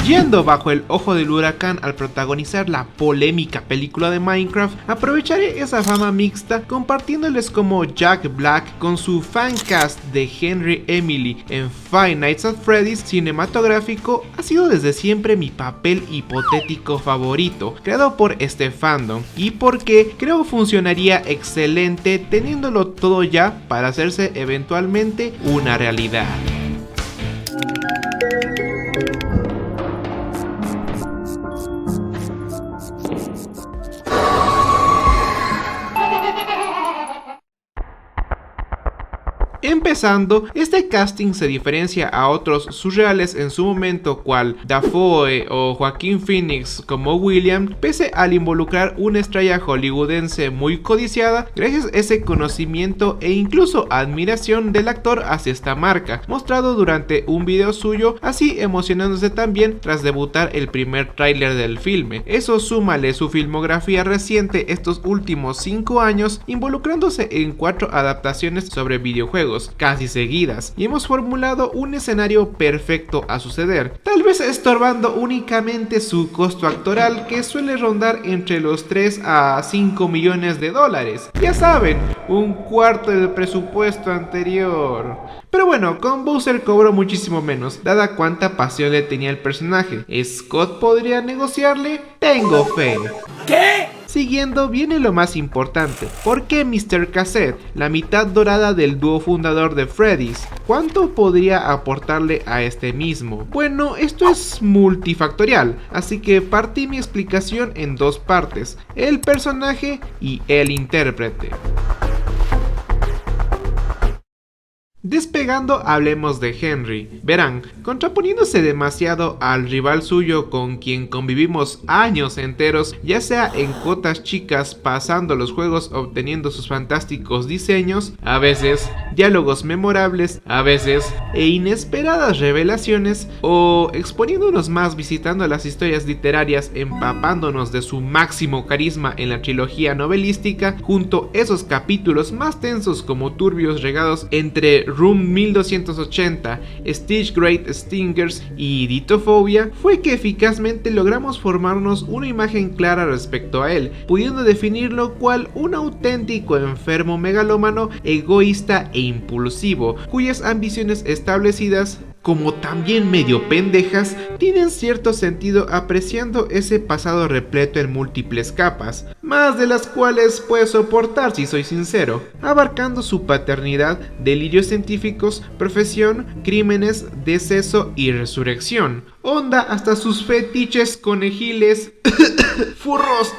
Yendo bajo el ojo del huracán al protagonizar la polémica película de Minecraft, aprovecharé esa fama mixta compartiéndoles como Jack Black con su fancast de Henry Emily en Five Nights at Freddy's cinematográfico ha sido desde siempre mi papel hipotético favorito, creado por este fandom, y porque creo funcionaría excelente teniéndolo todo ya para hacerse eventualmente una realidad. Empezando, este casting se diferencia a otros surreales en su momento cual Dafoe o Joaquin Phoenix como William, pese al involucrar una estrella hollywoodense muy codiciada gracias a ese conocimiento e incluso admiración del actor hacia esta marca, mostrado durante un video suyo, así emocionándose también tras debutar el primer tráiler del filme. Eso súmale su filmografía reciente estos últimos 5 años, involucrándose en 4 adaptaciones sobre videojuegos casi seguidas, y hemos formulado un escenario perfecto a suceder, tal vez estorbando únicamente su costo actoral, que suele rondar entre los 3 a 5 millones de dólares, ya saben, un cuarto del presupuesto anterior. Pero bueno, con Bowser cobró muchísimo menos, dada cuánta pasión le tenía el personaje. ¿Scott podría negociarle? Tengo fe. ¿Qué? Siguiendo viene lo más importante, ¿por qué Mr. Cassette, la mitad dorada del dúo fundador de Freddy's? ¿Cuánto podría aportarle a este mismo? Bueno, esto es multifactorial, así que partí mi explicación en 2 partes, el personaje y el intérprete. Despegando, hablemos de Henry. Verán, contraponiéndose demasiado al rival suyo con quien convivimos años enteros, ya sea en cuotas chicas pasando los juegos obteniendo sus fantásticos diseños, a veces diálogos memorables, a veces inesperadas revelaciones, o exponiéndonos más visitando las historias literarias empapándonos de su máximo carisma en la trilogía novelística, junto a esos capítulos más tensos como turbios regados entre Room 1280, Stitch Great Stingers y Ditophobia, fue que eficazmente logramos formarnos una imagen clara respecto a él, pudiendo definirlo cual un auténtico enfermo megalómano, egoísta e impulsivo, cuyas ambiciones establecidas, como también medio pendejas, tienen cierto sentido apreciando ese pasado repleto en múltiples capas, más de las cuales puede soportar si soy sincero, abarcando su paternidad, delirios científicos, profesión, crímenes, deceso y resurrección, onda hasta sus fetiches conejiles, furros,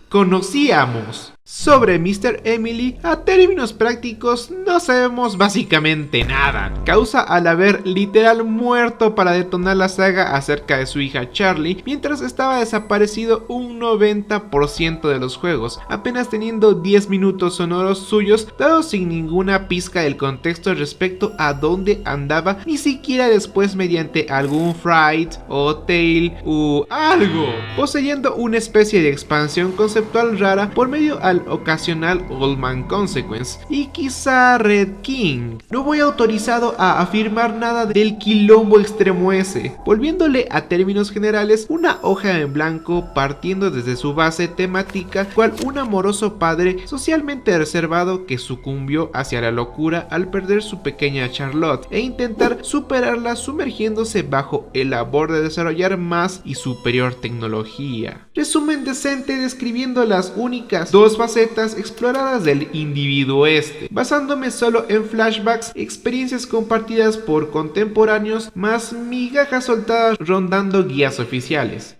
conocíamos. Sobre Mr. Emily, a términos prácticos, no sabemos básicamente nada, causa al haber literal muerto para detonar la saga acerca de su hija Charlie, mientras estaba desaparecido un 90% de los juegos, apenas teniendo 10 minutos sonoros suyos, dados sin ninguna pizca del contexto respecto a dónde andaba, ni siquiera después mediante algún Fright o Tail u algo, poseyendo una especie de expansión conceptual rara por medio al ocasional Old Man Consequence y quizá Red King. No voy autorizado a afirmar nada del quilombo extremo ese, volviéndole a términos generales una hoja en blanco partiendo desde su base temática cual un amoroso padre socialmente reservado que sucumbió hacia la locura al perder su pequeña Charlotte e intentar superarla sumergiéndose bajo el labor de desarrollar más y superior tecnología. Resumen decente describiendo las únicas 2 facetas exploradas del individuo basándome solo en flashbacks, experiencias compartidas por contemporáneos, más migajas soltadas rondando guías oficiales.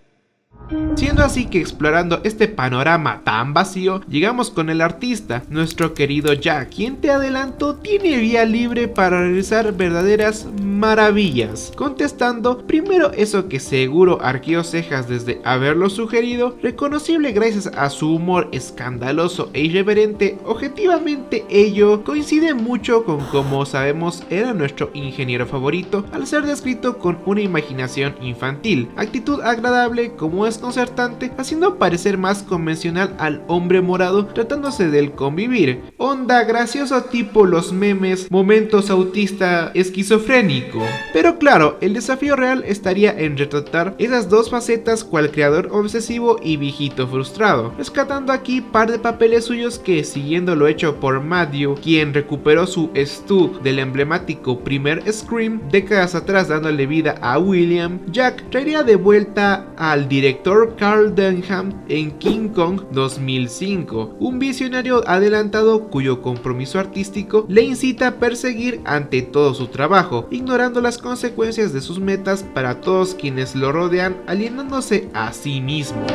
Siendo así que explorando este panorama tan vacío, llegamos con el artista, nuestro querido Jack, quien te adelanto tiene vía libre para realizar verdaderas maravillas, contestando primero eso que seguro arqueó cejas desde haberlo sugerido, reconocible gracias a su humor escandaloso e irreverente. Objetivamente ello coincide mucho con como sabemos era nuestro ingeniero favorito, al ser descrito con una imaginación infantil, actitud agradable como es desconcertante, haciendo parecer más convencional al hombre morado tratándose del convivir. Onda gracioso tipo los memes, momentos autista esquizofrénico. heroico. Pero claro, el desafío real estaría en retratar esas dos facetas cual creador obsesivo y viejito frustrado, rescatando aquí par de papeles suyos que, siguiendo lo hecho por Matthew, quien recuperó su Stu del emblemático primer Scream décadas atrás dándole vida a William, Jack traería de vuelta al director Carl Denham en King Kong 2005, un visionario adelantado cuyo compromiso artístico le incita a perseguir ante todo su trabajo, ignorando las consecuencias de sus metas para todos quienes lo rodean, alienándose a sí mismo.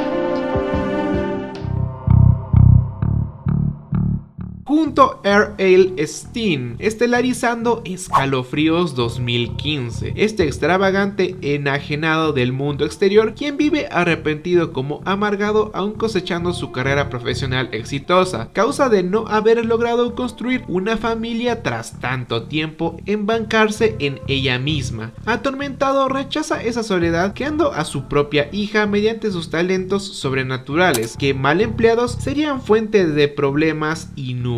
Junto a R.L. Stine, estelarizando Escalofríos 2015, este extravagante enajenado del mundo exterior, quien vive arrepentido como amargado aún cosechando su carrera profesional exitosa, causa de no haber logrado construir una familia tras tanto tiempo embancarse en ella misma. Atormentado, rechaza esa soledad creando a su propia hija mediante sus talentos sobrenaturales, que mal empleados serían fuente de problemas innumerables.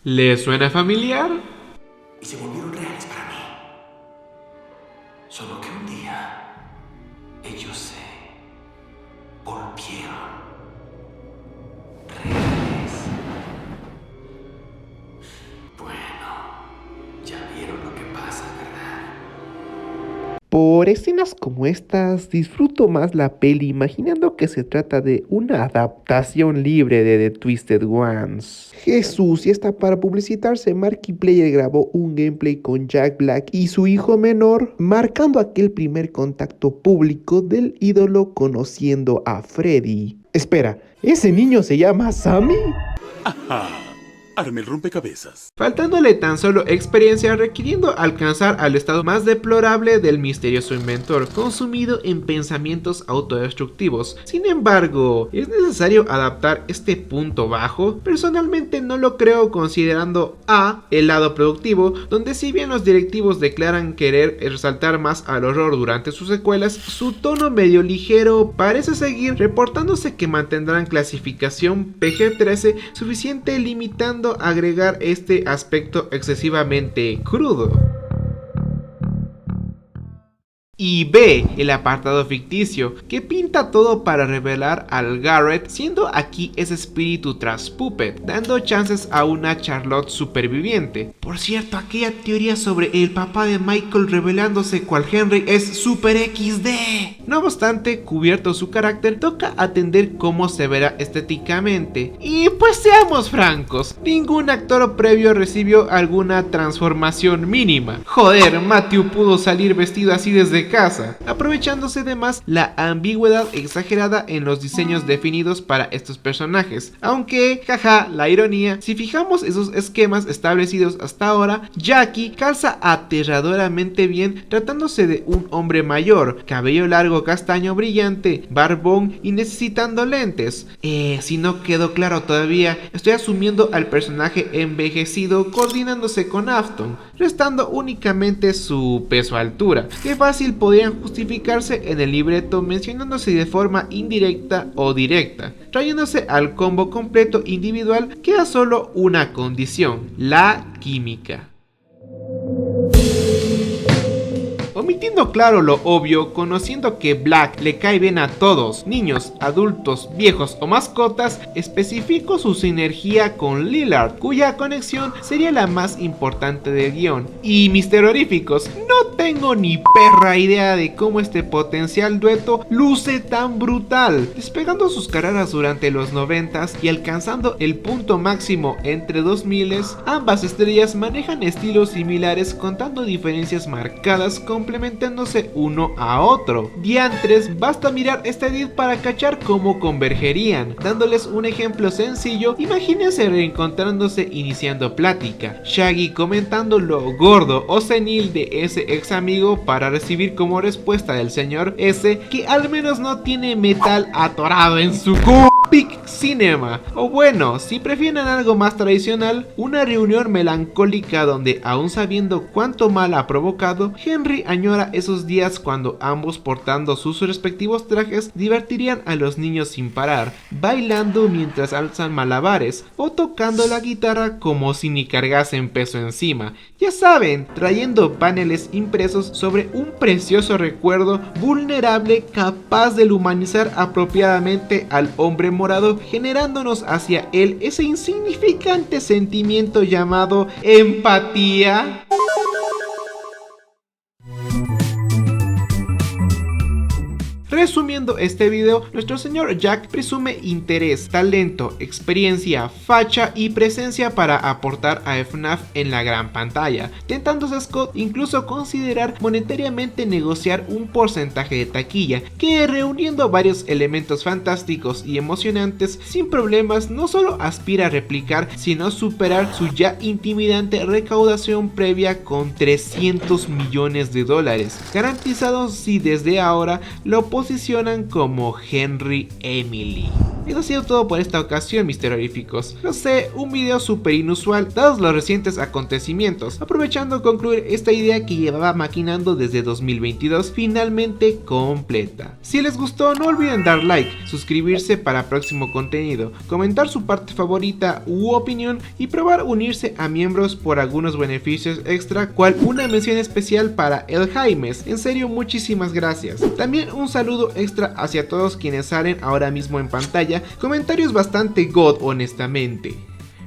¿Les suena familiar? Y se volvieron reales para mí. Solo que un día ellos se volvieron reales. Bueno, ya vieron lo que pasa, ¿verdad? Por escenas como estas, disfruto más la peli imaginando que se trata de una adaptación libre de The Twisted Ones. Jesús, y hasta para publicitarse, Markiplier grabó un gameplay con Jack Black y su hijo menor, marcando aquel primer contacto público del ídolo conociendo a Freddy. Espera, ¿ese niño se llama Sammy? Ajá. Arme el rompecabezas. Faltándole tan solo experiencia, requiriendo alcanzar al estado más deplorable del misterioso inventor, consumido en pensamientos autodestructivos. Sin embargo, ¿es necesario adaptar este punto bajo? Personalmente no lo creo, considerando a el lado productivo, donde si bien los directivos declaran querer resaltar más al horror durante sus secuelas, su tono medio ligero parece seguir, reportándose que mantendrán clasificación PG-13 suficiente, limitando agregar este aspecto excesivamente crudo. Y B, el apartado ficticio, que pinta todo para revelar al Garrett, siendo aquí ese espíritu tras Puppet, dando chances a una Charlotte superviviente. Por cierto, aquella teoría sobre el papá de Michael revelándose cual Henry es super XD. No obstante, cubierto su carácter, toca atender cómo se verá estéticamente. Y pues seamos francos, ningún actor previo recibió alguna transformación mínima. Joder, Matthew pudo salir vestido así desde casa, aprovechándose de más la ambigüedad exagerada en los diseños definidos para estos personajes. Aunque, jaja, la ironía, si fijamos esos esquemas establecidos hasta ahora, Jackie calza aterradoramente bien tratándose de un hombre mayor, cabello largo castaño brillante, barbón y necesitando lentes. Si no quedó claro todavía, estoy asumiendo al personaje envejecido coordinándose con Afton, restando únicamente su peso-altura, que fácil podrían justificarse en el libreto mencionándose de forma indirecta o directa. Trayéndose al combo completo individual queda solo una condición: la química. Omitiendo claro lo obvio, conociendo que Black le cae bien a todos, niños, adultos, viejos o mascotas, especifico su sinergia con Lillard, cuya conexión sería la más importante del guión. Y mis terroríficos, no tengo ni perra idea de cómo este potencial dueto luce tan brutal, despegando sus carreras durante los 90s y alcanzando el punto máximo entre 2000s, ambas estrellas manejan estilos similares contando diferencias marcadas complementándose uno a otro. Diantres, basta mirar este edit para cachar cómo convergerían. Dándoles un ejemplo sencillo, imagínense reencontrándose iniciando plática, Shaggy comentando lo gordo o senil de ese ex amigo para recibir como respuesta del señor S que al menos no tiene metal atorado en su cu. Big Cinema, o bueno, si prefieren algo más tradicional, una reunión melancólica donde, aún sabiendo cuánto mal ha provocado, Henry añora esos días cuando ambos, portando sus respectivos trajes, divertirían a los niños sin parar, bailando mientras alzan malabares o tocando la guitarra como si ni cargasen peso encima. Ya saben, trayendo paneles impresos sobre un precioso recuerdo vulnerable capaz de humanizar apropiadamente al hombre morado, generándonos hacia él ese insignificante sentimiento llamado empatía. Resumiendo este video, nuestro señor Jack presume interés, talento, experiencia, facha y presencia para aportar a FNAF en la gran pantalla, tentándose Scott incluso considerar monetariamente negociar un porcentaje de taquilla, que reuniendo varios elementos fantásticos y emocionantes sin problemas no solo aspira a replicar, sino superar su ya intimidante recaudación previa con $300 millones, garantizados si desde ahora lo posicionan como Henry Emily. Eso ha sido todo por esta ocasión, mis terroríficos. No sé, un video súper inusual dados los recientes acontecimientos, aprovechando concluir esta idea que llevaba maquinando desde 2022, finalmente completa. Si les gustó, no olviden dar like, suscribirse para próximo contenido, comentar su parte favorita u opinión y probar unirse a miembros por algunos beneficios extra, cual una mención especial para el Jaimes. En serio, muchísimas gracias. También un saludo extra hacia todos quienes salen ahora mismo en pantalla, comentarios bastante god honestamente.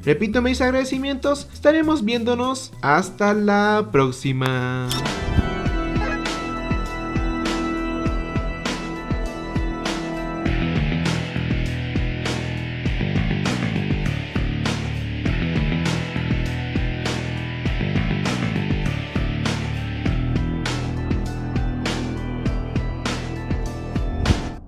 Repito mis agradecimientos, estaremos viéndonos hasta la próxima.